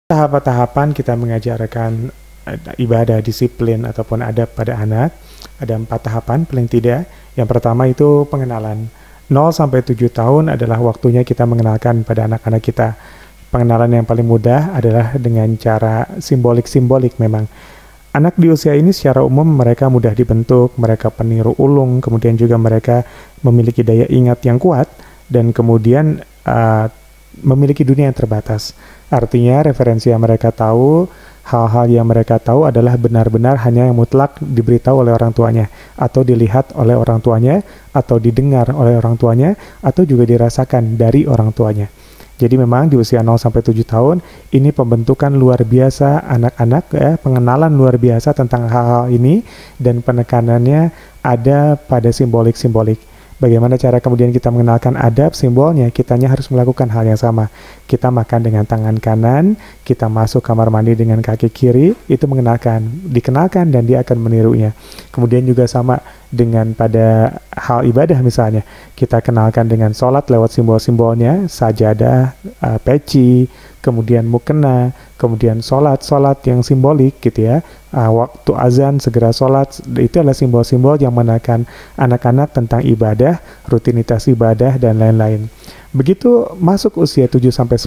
tahapan-tahapan kita mengajarkan ibadah, disiplin, ataupun adab pada anak. Ada 4 tahapan paling tidak. Yang pertama itu pengenalan. 0 sampai 7 tahun adalah waktunya kita mengenalkan pada anak-anak kita. Pengenalan yang paling mudah adalah dengan cara simbolik-simbolik memang. Anak di usia ini secara umum mereka mudah dibentuk, mereka peniru ulung, kemudian juga mereka memiliki daya ingat yang kuat, dan kemudian memiliki dunia yang terbatas. Artinya referensi yang mereka tahu, hal-hal yang mereka tahu adalah benar-benar hanya yang mutlak diberitahu oleh orang tuanya, atau dilihat oleh orang tuanya, atau didengar oleh orang tuanya, atau juga dirasakan dari orang tuanya. Jadi memang di usia 0 sampai 7 tahun ini pembentukan luar biasa anak-anak, pengenalan luar biasa tentang hal-hal ini, dan penekanannya ada pada simbolik-simbolik. Bagaimana cara kemudian kita mengenalkan adab, simbolnya, kitanya harus melakukan hal yang sama. Kita makan dengan tangan kanan, kita masuk kamar mandi dengan kaki kiri, itu dikenalkan dan dia akan menirunya. Kemudian juga sama dengan pada hal ibadah misalnya, kita kenalkan dengan sholat lewat simbol-simbolnya, sajadah, peci, kemudian mukena, kemudian sholat yang simbolik gitu ya. Waktu azan segera sholat, itu adalah simbol-simbol yang menekan anak-anak tentang ibadah, rutinitas ibadah, dan lain-lain. Begitu masuk usia 7-10,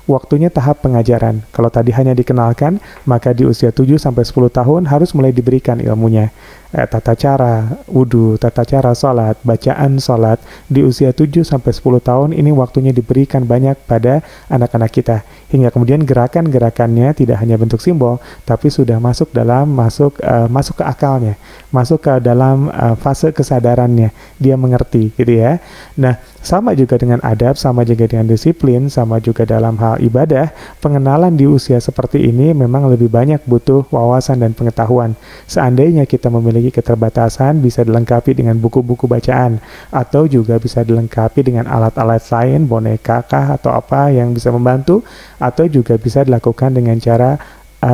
waktunya tahap pengajaran. Kalau tadi hanya dikenalkan, maka di usia 7-10 tahun harus mulai diberikan ilmunya. Tata cara wudhu, tata cara sholat, bacaan sholat. Di usia 7-10 tahun ini waktunya diberikan banyak pada anak-anak kita. Hingga kemudian gerakan-gerakannya tidak hanya bentuk simbol, tapi sudah masuk ke akalnya, masuk ke dalam fase kesadarannya. Dia mengerti gitu ya. Nah, sama juga dengan adab, sama juga dengan disiplin, sama juga dalam hal ibadah. Pengenalan di usia seperti ini memang lebih banyak butuh wawasan dan pengetahuan. Seandainya kita memiliki keterbatasan, bisa dilengkapi dengan buku-buku bacaan, atau juga bisa dilengkapi dengan alat-alat lain, boneka kah atau apa yang bisa membantu, atau juga bisa dilakukan dengan cara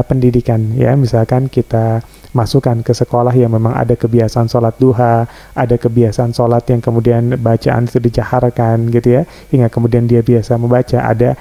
pendidikan ya. Misalkan kita masukkan ke sekolah yang memang ada kebiasaan sholat duha, ada kebiasaan sholat yang kemudian bacaan itu dijaharkan gitu ya, hingga kemudian dia biasa membaca. Ada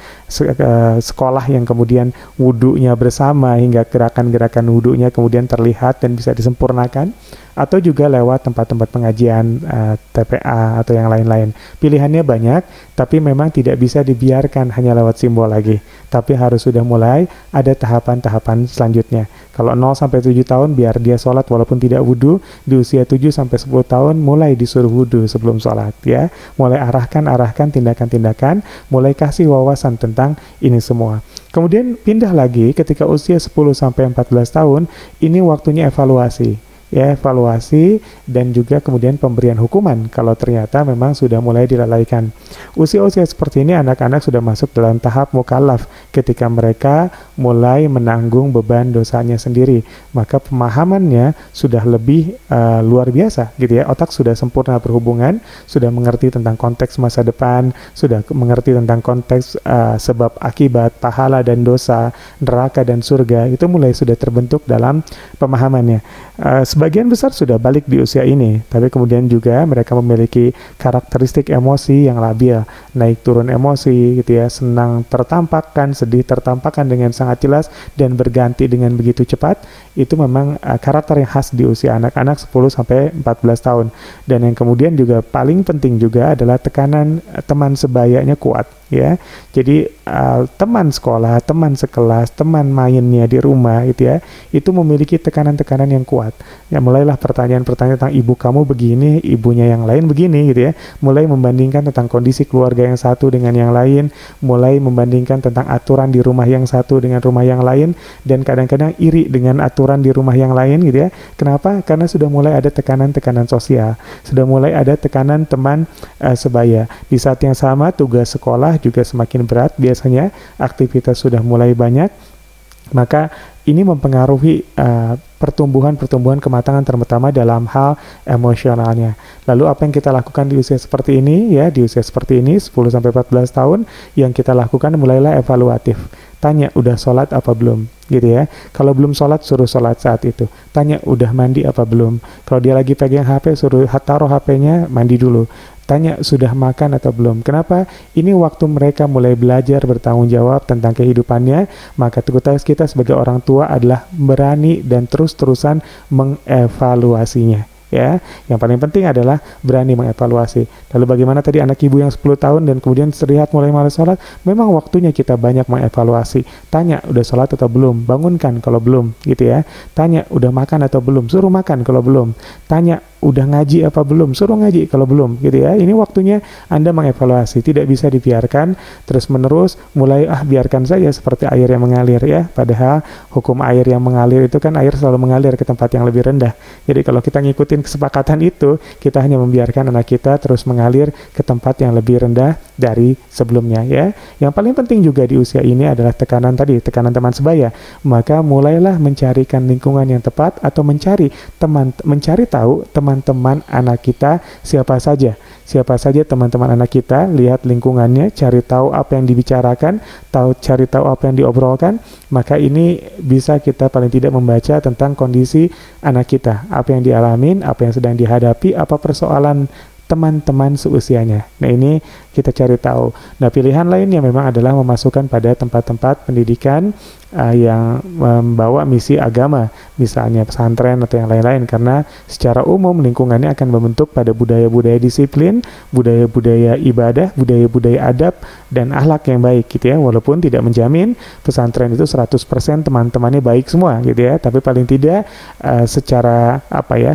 sekolah yang kemudian wudhunya bersama, hingga gerakan-gerakan wudhunya kemudian terlihat dan bisa disempurnakan, atau juga lewat tempat-tempat pengajian, TPA atau yang lain-lain. Pilihannya banyak, tapi memang tidak bisa dibiarkan hanya lewat simbol lagi, tapi harus sudah mulai ada tahapan-tahapan selanjutnya. Kalau 0-7 tahun biar dia sholat walaupun tidak wudhu, di usia 7-10 tahun mulai disuruh wudhu sebelum sholat ya. Mulai arahkan tindakan-tindakan, mulai kasih wawasan tentang ini semua. Kemudian pindah lagi ketika usia 10-14 tahun, ini waktunya evaluasi. Ya, evaluasi dan juga kemudian pemberian hukuman kalau ternyata memang sudah mulai dilalaikan. Usia-usia seperti ini anak-anak sudah masuk dalam tahap mukallaf ketika mereka mulai menanggung beban dosanya sendiri. Maka pemahamannya sudah lebih luar biasa gitu ya. Otak sudah sempurna berhubungan, sudah mengerti tentang konteks masa depan, sudah mengerti tentang konteks sebab akibat, pahala dan dosa, neraka dan surga. Itu mulai sudah terbentuk dalam pemahamannya. Sebagian besar sudah balik di usia ini, tapi kemudian juga mereka memiliki karakteristik emosi yang labil, naik turun emosi gitu ya, senang tertampakkan, sedih tertampakkan dengan sangat jelas dan berganti dengan begitu cepat. Itu memang karakter yang khas di usia anak-anak 10-14 tahun. Dan yang kemudian juga paling penting juga adalah tekanan teman sebayanya kuat ya. Jadi teman sekolah, teman sekelas, teman mainnya di rumah gitu ya, itu memiliki tekanan-tekanan yang kuat. Ya, mulailah pertanyaan-pertanyaan tentang ibu kamu begini, ibunya yang lain begini gitu ya. Mulai membandingkan tentang kondisi keluarga yang satu dengan yang lain, mulai membandingkan tentang aturan di rumah yang satu dengan rumah yang lain, dan kadang-kadang iri dengan aturan di rumah yang lain gitu ya. Kenapa? Karena sudah mulai ada tekanan-tekanan sosial, sudah mulai ada tekanan teman sebaya. Di saat yang sama tugas sekolah juga semakin berat biasanya, aktivitas sudah mulai banyak, maka ini mempengaruhi pertumbuhan kematangan terutama dalam hal emosionalnya. Lalu apa yang kita lakukan di usia seperti ini ya, di usia seperti ini 10-14 tahun, yang kita lakukan mulailah evaluatif. Tanya, udah sholat apa belum? Gitu ya. Kalau belum sholat, suruh sholat saat itu. Tanya, udah mandi apa belum? Kalau dia lagi pegang HP, suruh taruh HP-nya, mandi dulu. Tanya sudah makan atau belum. Kenapa? Ini waktu mereka mulai belajar bertanggung jawab tentang kehidupannya, maka tugas kita sebagai orang tua adalah berani dan terus-terusan mengevaluasinya. Ya, yang paling penting adalah berani mengevaluasi. Lalu bagaimana tadi anak ibu yang 10 tahun dan kemudian terlihat mulai malas sholat? Memang waktunya kita banyak mengevaluasi. Tanya, udah sholat atau belum? Bangunkan kalau belum, gitu ya. Tanya, udah makan atau belum? Suruh makan kalau belum. Tanya, udah ngaji apa belum? Suruh ngaji kalau belum, gitu ya. Ini waktunya Anda mengevaluasi. Tidak bisa dibiarkan terus-menerus mulai biarkan saja seperti air yang mengalir ya. Padahal hukum air yang mengalir itu kan air selalu mengalir ke tempat yang lebih rendah. Jadi kalau kita ngikutin kesepakatan itu, kita hanya membiarkan anak kita terus mengalir ke tempat yang lebih rendah dari sebelumnya ya. Yang paling penting juga di usia ini adalah tekanan tadi, tekanan teman sebaya. Maka mulailah mencarikan lingkungan yang tepat atau mencari tahu teman-teman anak kita siapa saja teman-teman anak kita, lihat lingkungannya, cari tahu apa yang dibicarakan, cari tahu apa yang diobrolkan, maka ini bisa kita paling tidak membaca tentang kondisi anak kita, apa yang dialamin, apa yang sedang dihadapi, apa persoalan teman-teman seusianya. Nah ini kita cari tahu. Nah pilihan lainnya memang adalah memasukkan pada tempat-tempat pendidikan yang membawa misi agama, misalnya pesantren atau yang lain-lain, karena secara umum lingkungannya akan membentuk pada budaya-budaya disiplin, budaya-budaya ibadah, budaya-budaya adab, dan akhlak yang baik gitu ya, walaupun tidak menjamin pesantren itu 100% teman-temannya baik semua gitu ya, tapi paling tidak secara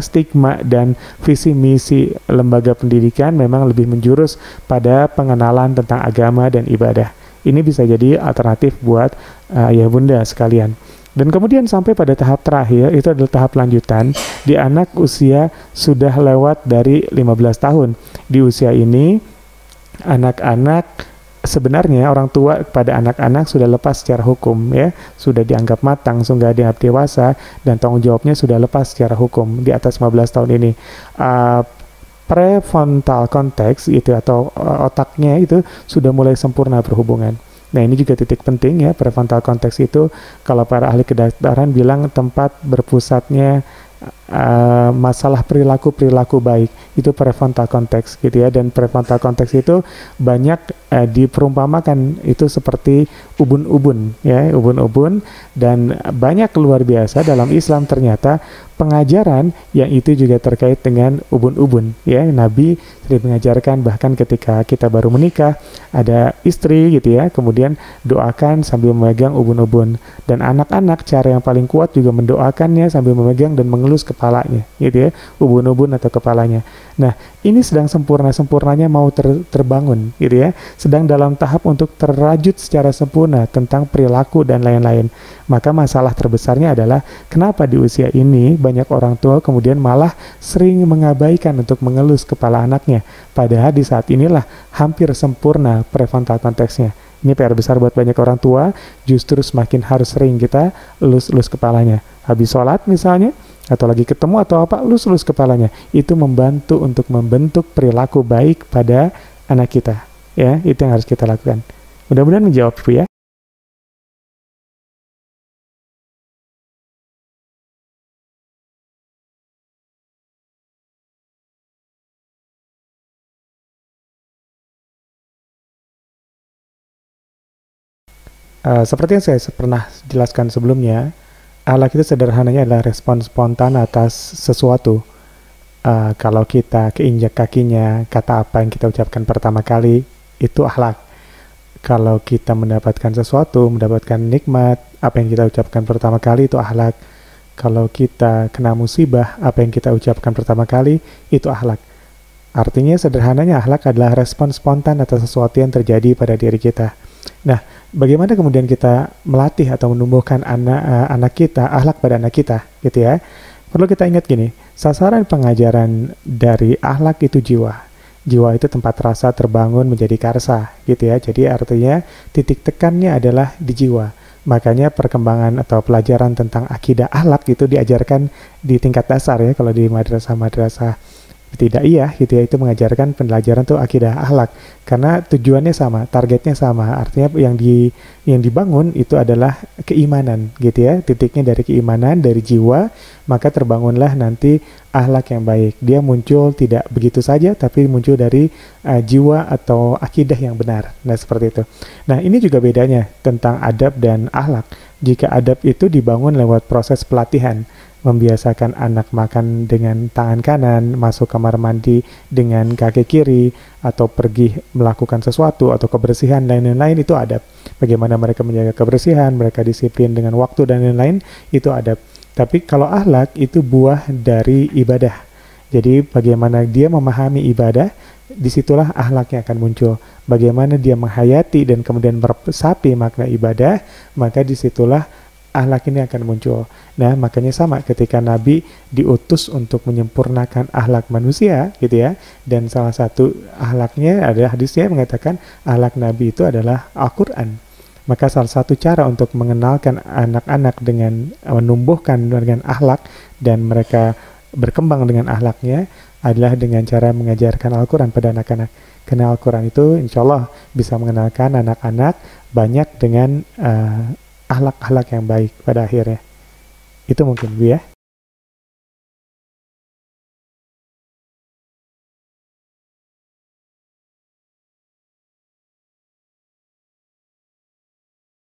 stigma dan visi misi lembaga pendidikan memang lebih menjurus pada pengenalan tentang agama dan ibadah. Ini bisa jadi alternatif buat ayah bunda sekalian. Dan kemudian sampai pada tahap terakhir, itu adalah tahap lanjutan, di anak usia sudah lewat dari 15 tahun. Di usia ini, anak-anak sebenarnya orang tua kepada anak-anak sudah lepas secara hukum ya, sudah dianggap matang, sudah dianggap dewasa, dan tanggung jawabnya sudah lepas secara hukum di atas 15 tahun ini. Prefrontal cortex itu atau otaknya itu sudah mulai sempurna berhubungan. Nah ini juga titik penting ya, prefrontal cortex itu kalau para ahli kedokteran bilang tempat berpusatnya masalah perilaku baik, itu prefrontal cortex gitu ya. Dan prefrontal cortex itu banyak diperumpamakan itu seperti ubun-ubun ya, ubun-ubun, dan banyak luar biasa dalam Islam ternyata pengajaran yang itu juga terkait dengan ubun-ubun ya. Nabi sering mengajarkan bahkan ketika kita baru menikah ada istri gitu ya, kemudian doakan sambil memegang ubun-ubun, dan anak-anak cara yang paling kuat juga mendoakannya sambil memegang dan mengelus kepalanya gitu ya, ubun-ubun atau kepalanya. Nah ini sedang sempurnanya mau terbangun gitu ya, sedang dalam tahap untuk terrajut secara sempurna tentang perilaku dan lain-lain. Maka masalah terbesarnya adalah kenapa di usia ini banyak orang tua kemudian malah sering mengabaikan untuk mengelus kepala anaknya, padahal di saat inilah hampir sempurna prefrontal cortex-nya. Ini PR besar buat banyak orang tua, justru semakin harus sering kita elus-elus kepalanya. Habis sholat misalnya, atau lagi ketemu atau apa, elus-elus kepalanya. Itu membantu untuk membentuk perilaku baik pada anak kita. Ya, itu yang harus kita lakukan. Mudah-mudahan menjawab Bu ya. Seperti yang saya pernah jelaskan sebelumnya, akhlak itu sederhananya adalah respon spontan atas sesuatu. Kalau kita keinjak kakinya, kata apa yang kita ucapkan pertama kali, itu akhlak. Kalau kita mendapatkan sesuatu, mendapatkan nikmat, apa yang kita ucapkan pertama kali, itu akhlak. Kalau kita kena musibah, apa yang kita ucapkan pertama kali, itu akhlak. Artinya sederhananya akhlak adalah respon spontan atas sesuatu yang terjadi pada diri kita. Nah, bagaimana kemudian kita melatih atau menumbuhkan anak kita, akhlak pada anak kita, gitu ya? Perlu kita ingat gini, sasaran pengajaran dari akhlak itu jiwa. Jiwa itu tempat rasa terbangun menjadi karsa, gitu ya. Jadi artinya titik tekannya adalah di jiwa. Makanya perkembangan atau pelajaran tentang akidah akhlak itu diajarkan di tingkat dasar ya, kalau di madrasah-madrasah ibtidaiyah gitu ya, itu mengajarkan pelajaran tuh akidah akhlak, karena tujuannya sama, targetnya sama, artinya yang dibangun itu adalah keimanan gitu ya, titiknya dari keimanan, dari jiwa, maka terbangunlah nanti akhlak yang baik. Dia muncul tidak begitu saja, tapi muncul dari jiwa atau akidah yang benar. Nah, seperti itu. Nah, ini juga bedanya tentang adab dan akhlak. Jika adab itu dibangun lewat proses pelatihan, membiasakan anak makan dengan tangan kanan, masuk kamar mandi dengan kaki kiri, atau pergi melakukan sesuatu, atau kebersihan, dan lain-lain, itu adab. Bagaimana mereka menjaga kebersihan, mereka disiplin dengan waktu, dan lain-lain, itu adab. Tapi kalau akhlak, itu buah dari ibadah. Jadi bagaimana dia memahami ibadah, disitulah akhlaknya akan muncul. Bagaimana dia menghayati dan kemudian meresapi makna ibadah, maka disitulah akhlak ini akan muncul. Nah, makanya sama ketika Nabi diutus untuk menyempurnakan akhlak manusia, gitu ya. Dan salah satu akhlaknya adalah, hadisnya mengatakan akhlak Nabi itu adalah Al-Quran. Maka salah satu cara untuk mengenalkan anak-anak dengan menumbuhkan dengan akhlak dan mereka berkembang dengan akhlaknya adalah dengan cara mengajarkan Al-Quran pada anak-anak. Karena Al-Quran itu insya Allah bisa mengenalkan anak-anak banyak dengan akhlak-akhlak yang baik pada akhirnya. Itu mungkin Bu ya.